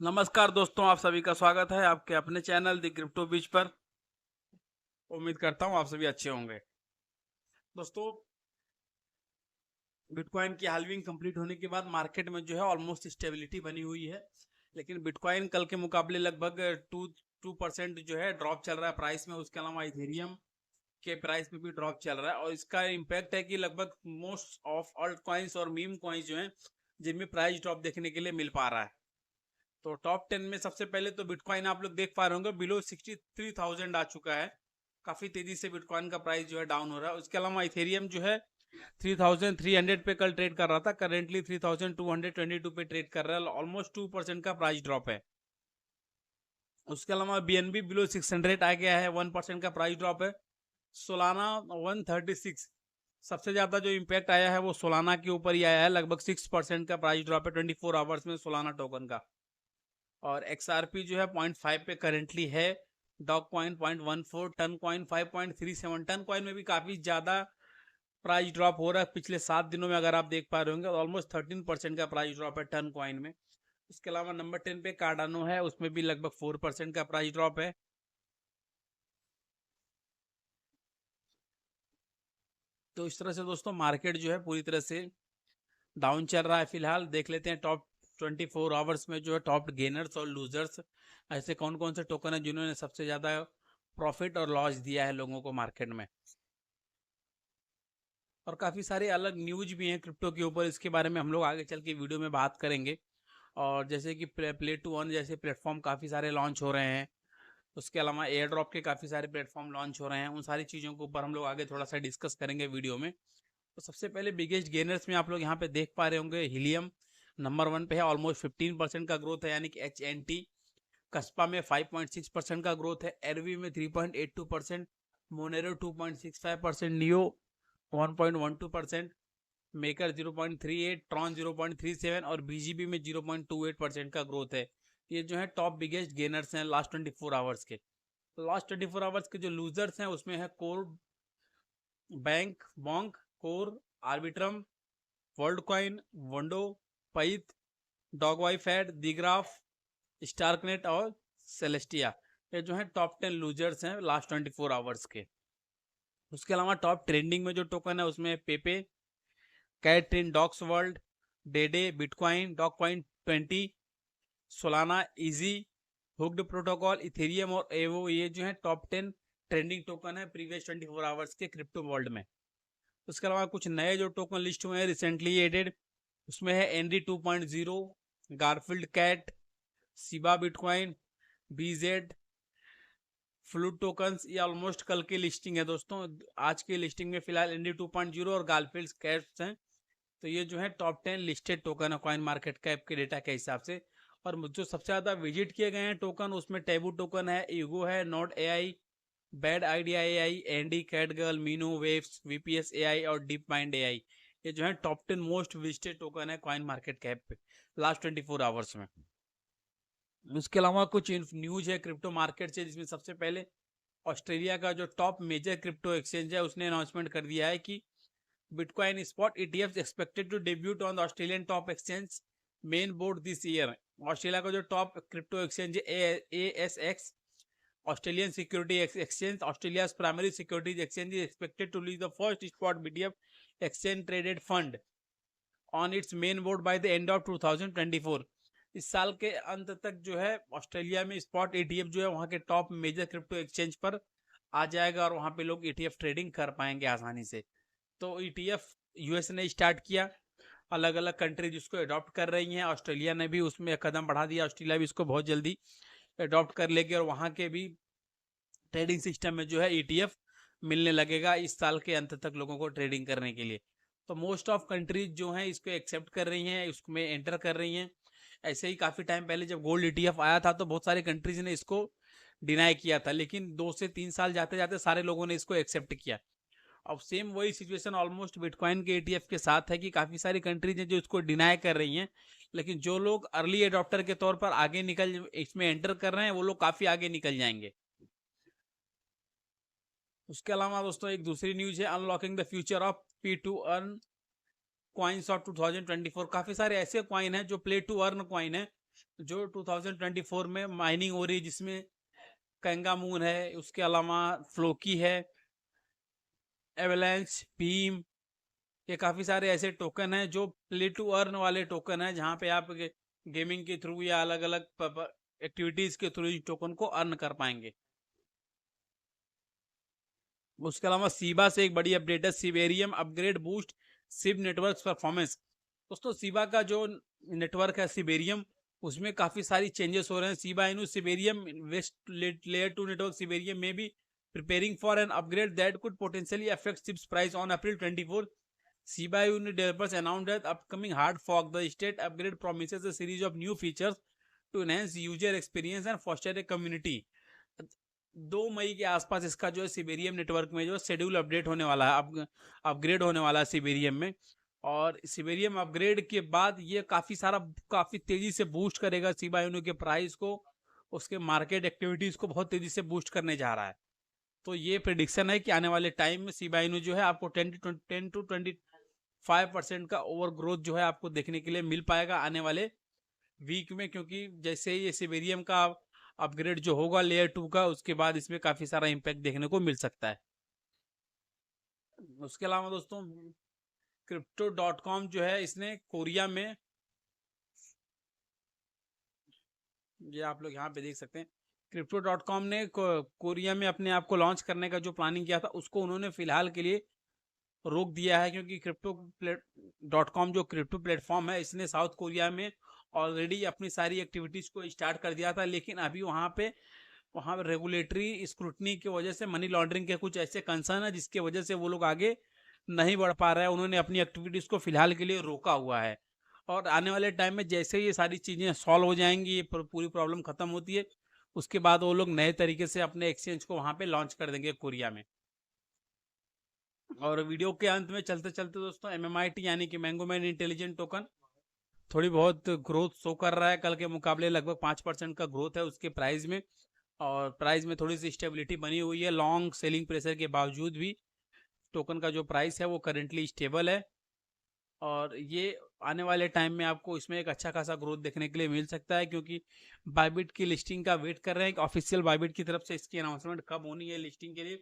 नमस्कार दोस्तों, आप सभी का स्वागत है आपके अपने चैनल द क्रिप्टो बीच पर। उम्मीद करता हूँ आप सभी अच्छे होंगे। दोस्तों, बिटकॉइन की हाल्विंग कंप्लीट होने के बाद मार्केट में जो है ऑलमोस्ट स्टेबिलिटी बनी हुई है, लेकिन बिटकॉइन कल के मुकाबले लगभग टू 2% जो है ड्रॉप चल रहा है प्राइस में। उसके अलावा इथेरियम के प्राइस में भी ड्रॉप चल रहा है और इसका इम्पैक्ट है कि लगभग मोस्ट ऑफ ऑल्ट कॉइन्स और मीम कॉइन्स जो हैं जिनमें प्राइस ड्रॉप देखने के लिए मिल पा रहा है। तो टॉप 10 में सबसे पहले तो बिटकॉइन आप लोग देख पा रहे होंगे बिलो 63,000 आ चुका है। काफी तेजी से बिटकॉइन का प्राइस जो है डाउन हो रहा है। उसके अलावा इथेरियम जो है 3,300 पे कल ट्रेड कर रहा था, करेंटली 3,222 पे ट्रेड कर रहा है। ऑलमोस्ट 2% का प्राइस ड्रॉप है। उसके अलावा बीएनबी बिलो 600 आ गया है, 1% का प्राइस ड्रॉप है। सोलाना 136, सबसे ज्यादा जो इम्पैक्ट आया है वो सोलाना के ऊपर ही आया है, लगभग 6% का प्राइस ड्रॉप है 24 आवर्स में सोलाना टोकन का। और XRP जो है 0.5 पे करेंटली है। Dog coin 0.14, ton coin 5.37। Ton coin में भी काफी ज्यादा प्राइस ड्रॉप हो रहा है पिछले 7 दिनों में, अगर आप देख पा रहे होंगे ऑलमोस्ट 13% का प्राइस ड्रॉप है टन कॉइन में। इसके अलावा नंबर 10 पे कार्डानो है, उसमें भी लगभग 4% का प्राइस ड्रॉप है। तो इस तरह से दोस्तों मार्केट जो है पूरी तरह से डाउन चल रहा है। फिलहाल देख लेते हैं टॉप 24 आवर्स में जो है टॉप गेनर्स और लूजर्स ऐसे कौन कौन से टोकन है जिन्होंने सबसे ज्यादा प्रॉफिट और लॉस दिया है लोगों को मार्केट में। और काफ़ी सारे अलग न्यूज भी हैं क्रिप्टो के ऊपर, इसके बारे में हम लोग आगे चल के वीडियो में बात करेंगे। और जैसे कि प्ले टू अर्न जैसे प्लेटफॉर्म काफ़ी सारे लॉन्च हो रहे हैं। उसके अलावा एयर ड्रॉप के काफ़ी सारे प्लेटफॉर्म लॉन्च हो रहे हैं। उन सारी चीज़ों के ऊपर हम लोग आगे थोड़ा सा डिस्कस करेंगे वीडियो में। तो सबसे पहले बिगेस्ट गेनर्स में आप लोग यहाँ पे देख पा रहे होंगे हीलियम नंबर 1 पे है, ऑलमोस्ट 15% का ग्रोथ है, यानी कि HNT। कस्पा में 5.6% का ग्रोथ है, एरवी में 3.82%, मोनेरो 2.65%, नियो 1.12%, मेकर 0.38, ट्रॉन 0.37 और बीजीबी में 0.28% का ग्रोथ है। ये जो है टॉप बिगेस्ट गेनर्स हैं लास्ट 24 आवर्स के। लास्ट 24 आवर्स के जो लूजर्स हैं उसमें है Core bank, Bonk, Core, Arbitrum, Worldcoin, Ondo, Pyth, dogwifhat, The Graph, Starknet और सेलेस्टिया। ये जो है टॉप 10 लूजर्स हैं लास्ट 24 आवर्स के। उसके अलावा टॉप ट्रेंडिंग में जो टोकन है उसमें पेपे, कैटरिन, डॉक्स वर्ल्ड, डेडे, बिटकॉइन, डॉग कॉइन 20, सोलाना, इजी, हुक्ड प्रोटोकॉल, इथेरियम और एवो। ये जो है टॉप 10 ट्रेंडिंग टोकन है प्रीवियस 24 आवर्स के क्रिप्टो वर्ल्ड में। उसके अलावा कुछ नए जो टोकन लिस्ट हुए हैं रिसेंटली एडेड, उसमें है ND 2.0, Garfield cat, Shiba Bitcoin, BZ, flute tokens. ये ऑलमोस्ट कल की लिस्टिंग है दोस्तों। आज की लिस्टिंग में फिलहाल एनडी 2.0 और गारफील्ड कैट्स हैं। तो ये जो है टॉप 10 लिस्टेड टोकन है कॉइन मार्केट कैप के डेटा के हिसाब से। और जो सबसे ज्यादा विजिट किए गए हैं टोकन, उसमें टेबू टोकन है, ईगो है, note AI, bad idea AI, ND, cat girl, मीनो, वेव्स, वीपीएस एआई और डीप माइंड एआई। ये जो है टॉप 10 मोस्ट विजिटेड टोकन है कॉइन मार्केट कैप पे लास्ट 24 आवर्स में। उसके अलावा कुछ न्यूज है क्रिप्टो मार्केट से, जिसमें सबसे पहले ऑस्ट्रेलिया का जो टॉप मेजर क्रिप्टो एक्सचेंज है उसने अनाउंसमेंट कर दिया है कि Bitcoin spot ETFs expected to debut on the Australian top exchange main board this year। Australia का जो टॉप क्रिप्टो एक्सचेंज है ASX, Australian security exchange, Australia primary securities exchange, is expected to lease the first spot BTF exchange traded fund on its main board by the end of 2024। इस साल के अंत तक जो है ऑस्ट्रेलिया में spot ETF जो है वहाँ के टॉप मेजर क्रिप्टो एक्सचेंज पर आ जाएगा और वहाँ पे लोग ETF ट्रेडिंग कर पाएंगे आसानी से। तो ETF यूएस ने स्टार्ट किया, अलग अलग कंट्रीज इसको अडॉप्ट कर रही हैं, ऑस्ट्रेलिया ने भी उसमें कदम बढ़ा दिया, ऑस्ट्रेलिया भी इसको बहुत जल्दी अडॉप्ट कर लेगी और वहाँ के भी ट्रेडिंग सिस्टम में जो है ETF मिलने लगेगा इस साल के अंत तक लोगों को ट्रेडिंग करने के लिए। तो मोस्ट ऑफ कंट्रीज जो हैं इसको एक्सेप्ट कर रही हैं, इसमें एंटर कर रही हैं। ऐसे ही काफ़ी टाइम पहले जब गोल्ड ETF आया था तो बहुत सारे कंट्रीज ने इसको डिनाई किया था, लेकिन 2 से 3 साल जाते जाते सारे लोगों ने इसको एक्सेप्ट किया। अब सेम वही सिचुएशन ऑलमोस्ट बिटकॉइन के ETF के साथ है कि काफ़ी सारी कंट्रीज हैं जो इसको डिनाई कर रही हैं, लेकिन जो लोग अर्ली एडॉप्टर के तौर पर आगे निकल इसमें एंटर कर रहे हैं वो लोग काफ़ी आगे निकल जाएंगे। उसके अलावा दोस्तों एक दूसरी न्यूज है, unlocking the future of P to earn coins of 2024। काफ़ी सारे ऐसे कॉइन हैं जो प्ले टू अर्न कॉइन है, जो 2024 में माइनिंग हो रही है, जिसमें कैंगा मून है, उसके अलावा फ्लोकी है, एवलांच, बीम, ये काफ़ी सारे ऐसे टोकन हैं जो प्ले टू अर्न वाले टोकन हैं, जहाँ पे आप गेमिंग के थ्रू या अलग अलग एक्टिविटीज़ के थ्रू इस टोकन को अर्न कर पाएंगे। उसके अलावा सीबा से एक बड़ी अपडेट है, सिबेरियम अपग्रेड बूस्ट सिब नेटवर्क परफॉर्मेंस। दोस्तों सीबा का जो नेटवर्क है सिबेरियम, उसमें काफ़ी सारी चेंजेस हो रहे हैं। सीबा इनू सिबेरियम वेस्ट लेयर 2 नेटवर्क सिबेरियम में भी preparing for an upgrade that could potentially affect SIB's price on April 24. Shiba Inu developers announced that upcoming hard fork, the state upgrade promises a series of new features to enhance user experience and foster a community. 2 मई के आसपास इसका जो है सिबेरियम network में जो schedule update होने वाला है, अपग्रेड होने वाला है सिबेरियम में। और सिबेरियम अपग्रेड के बाद ये काफ़ी तेज़ी से बूस्ट करेगा शिबा इनू के प्राइस को, उसके मार्केट एक्टिविटीज़ को बहुत तेज़ी से बूस्ट करने जा रहा है। तो ये प्रिडिक्शन है कि आने वाले टाइम में शिबा इनू जो है आपको 10 to 25% का ओवर ग्रोथ जो है आपको देखने के लिए मिल पाएगा आने वाले वीक में, क्योंकि जैसे ही ये सिबेरियम का अपग्रेड जो होगा लेयर 2 का, उसके बाद इसमें काफ़ी सारा इम्पैक्ट देखने को मिल सकता है। उसके अलावा दोस्तों Crypto.com जो है, इसने कोरिया में, ये आप लोग यहाँ पे देख सकते हैं, Crypto.com ने कोरिया में अपने आप को लॉन्च करने का जो प्लानिंग किया था, उसको उन्होंने फिलहाल के लिए रोक दिया है, क्योंकि Crypto.com जो क्रिप्टो प्लेटफॉर्म है, इसने साउथ कोरिया में ऑलरेडी अपनी सारी एक्टिविटीज़ को स्टार्ट कर दिया था। लेकिन अभी वहाँ पे रेगुलेटरी स्क्रूटनी की वजह से, मनी लॉन्ड्रिंग के कुछ ऐसे कंसर्न है, जिसके वजह से वो लोग आगे नहीं बढ़ पा रहे हैं। उन्होंने अपनी एक्टिविटीज़ को फिलहाल के लिए रोका हुआ है, और आने वाले टाइम में जैसे ये सारी चीज़ें सॉल्व हो जाएंगी, ये पूरी प्रॉब्लम ख़त्म होती है, उसके बाद वो लोग नए तरीके से अपने एक्सचेंज को वहाँ पे लॉन्च कर देंगे कोरिया में। और वीडियो के अंत में चलते चलते दोस्तों, MMIT यानी कि मैंगो मैन इंटेलिजेंट टोकन थोड़ी बहुत ग्रोथ शो कर रहा है। कल के मुकाबले लगभग 5% का ग्रोथ है उसके प्राइस में, और प्राइस में थोड़ी सी स्टेबिलिटी बनी हुई है। लॉन्ग सेलिंग प्रेशर के बावजूद भी टोकन का जो प्राइस है वो करेंटली स्टेबल है, और ये आने वाले टाइम में आपको इसमें एक अच्छा खासा ग्रोथ देखने के लिए मिल सकता है, क्योंकि बाइबिट की लिस्टिंग का वेट कर रहे हैं कि ऑफिशियल बाइबिट की तरफ से इसकी अनाउंसमेंट कब होनी है लिस्टिंग के लिए।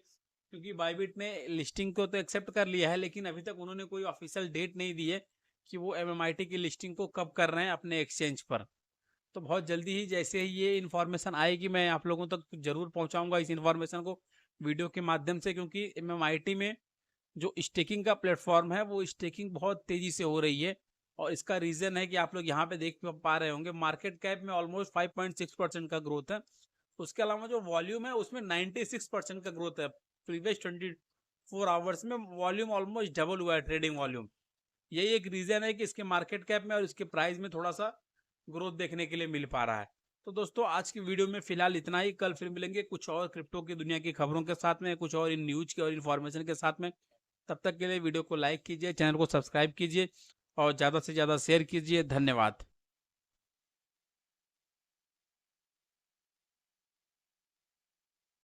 क्योंकि बाइबिट ने लिस्टिंग को तो एक्सेप्ट कर लिया है, लेकिन अभी तक उन्होंने कोई ऑफिशियल डेट नहीं दी है कि वो MMIT की लिस्टिंग को कब कर रहे हैं अपने एक्सचेंज पर। तो बहुत जल्दी ही जैसे ही ये इन्फॉर्मेशन आएगी, मैं आप लोगों तक जरूर पहुंचाऊंगा इस इन्फॉर्मेशन को वीडियो के माध्यम से, क्योंकि MMIT में जो स्टेकिंग का प्लेटफॉर्म है, वो स्टेकिंग बहुत तेज़ी से हो रही है। और इसका रीज़न है कि आप लोग यहाँ पे देख पा रहे होंगे, मार्केट कैप में ऑलमोस्ट 5.6% का ग्रोथ है। उसके अलावा जो वॉल्यूम है उसमें 96% का ग्रोथ है। प्रीवियस 24 आवर्स में वॉल्यूम ऑलमोस्ट डबल हुआ है, ट्रेडिंग वॉल्यूम। यही एक रीज़न है कि इसके मार्केट कैप में और इसके प्राइस में थोड़ा सा ग्रोथ देखने के लिए मिल पा रहा है। तो दोस्तों आज की वीडियो में फिलहाल इतना ही। कल फिर मिलेंगे कुछ और क्रिप्टो की दुनिया की खबरों के साथ में, कुछ और इन न्यूज के और इन्फॉर्मेशन के साथ में। तब तक के लिए वीडियो को लाइक कीजिए, चैनल को सब्सक्राइब कीजिए और ज़्यादा से ज़्यादा शेयर कीजिए। धन्यवाद।